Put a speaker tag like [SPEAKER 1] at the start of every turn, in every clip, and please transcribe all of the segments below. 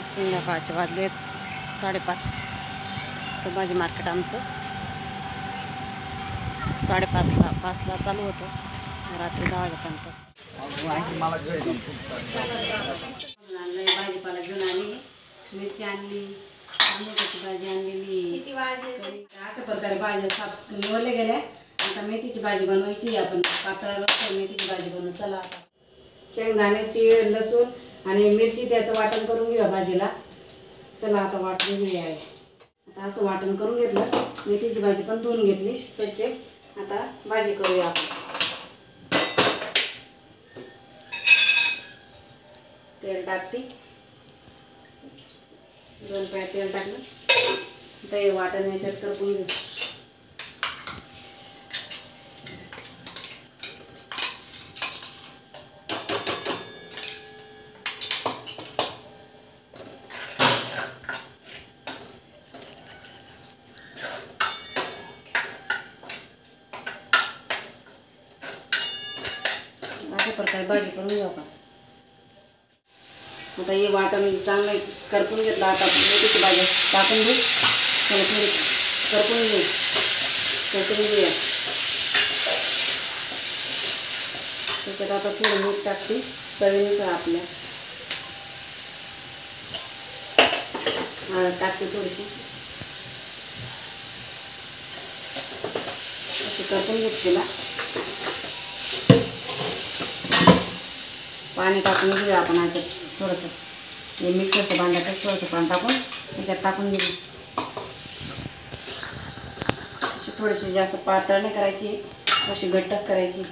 [SPEAKER 1] संध्याकाळचे वाजले 5:30. तर भाजी मार्केट आमचं 5:30ला चालू होतं, रात्री 10 वाजेपर्यंत. भाजीपाला घेऊन आली, मिरची आणली, टोमॅटोची भाजी आणलेली. अशा प्रकारे भाज्या साफ निवडल्या गेल्या. आता मेथीची भाजी बनवायची. आपण पातळ मेथीची भाजी बनवू. चला आता शेंगदाणे, तीळ, लसूण आणि मिरची त्याचं वाटण करून घेऊया भाजीला. चला आता वाटून घेऊया. आता असं वाटण करून घेतलं. मेथीची भाजी पण धुवून घेतली स्वच्छ. आता भाजी करूया आपण. तेल टाकते, 2 पळ्या तेल टाकलं. आता हे वाटण याच्यात करपून घेऊ. अशा प्रकारे भाजी करून घेऊ का. आता हे वाटण चांगलं करपून घेतलं. आता मेथीची भाजी टाकून घेऊ. त्याला थोडी करपून घेऊ. घेऊया. त्याच्यात आता थोडं मीठ टाकते चवीनुसार आपल्या. टाकते थोडीशी. अशी करपून घेतलेला. पाणी टाकून घेऊया आपण. आता थोडंसं हे मिक्सरचं भांड्यातच थोडंसं पाणी टाकून त्याच्यात टाकून घेऊ. अशी थोडीशी जास्त पातळ नाही करायची, अशी घट्टच करायची.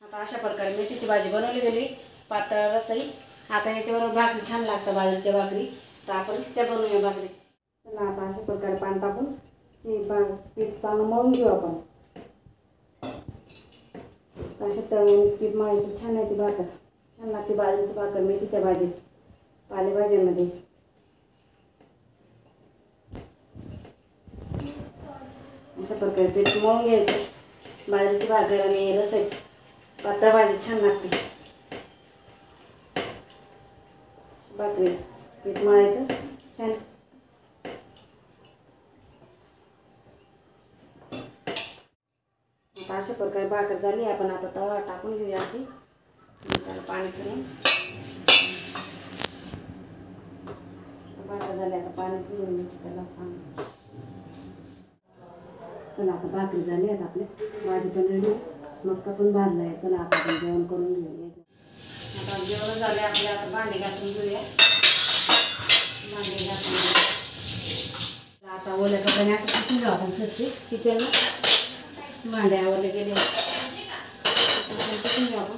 [SPEAKER 1] आता अशा प्रकारे मेथीची भाजी बनवली गेली, पातळ रसई. आता याच्याबरोबर भाकरी छान लागतं, बाजरीच्या भाकरी. तर आपण त्या बनवूया भाकरी. चला आता अशा प्रकारे पाणी टाकून पीठ चांगलं मळून घेऊ आपण. अशा तळून पीठ मळायचं. छान आहे ती भाकर, छान लागते बाजरीची भाकर मेथीच्या भाजीत, पालेभाज्यामध्ये. अशा प्रकारे पीठ मळून घ्यायचं. बाजरीची भाकर आणि रसई पातळ भाजी छान लागते. भाकरी पीठ मळायचं छान. आता अशा प्रकारे भाकर झाली. आपण आता तवा टाकून घेऊया अशी. त्याला पाणी फिरून भाकर झाली. आता पाणी फिरून त्याला सांग. चला आता भाकरी झाली. आता आपली भाजी पण रेडी, मक्का पण भाजला आहे. चला आता आपण जेवण करून घेऊया. आता जेवण झाले आपले. आता भांडी घासून घेऊया. भांडी घासून आता ओल्या कपड्याने असं पुसून घेऊ आपण स्वच्छ. किचनला भांडे आवरले गेले पुसून घेऊ आपण.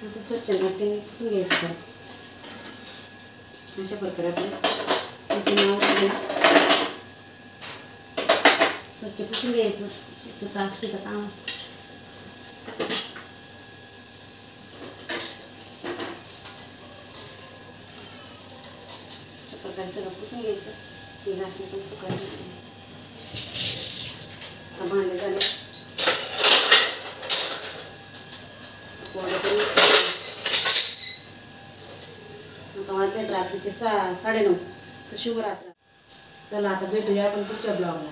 [SPEAKER 1] असं स्वच्छ मोठ्याने पुसून घ्यायचं. अशा प्रकारे आपण स्वच्छ पुसून घ्यायचं. स्वच्छता असते तर काम असतं. अशा प्रकारे सगळं पुसून घ्यायचं. ते घासले पण सुकायचं. भांडे झाले. आता वाजले रात्रीचे 9:30. शुभरात्र. चला आता भेटूया आपण पुढच्या ब्लॉगला.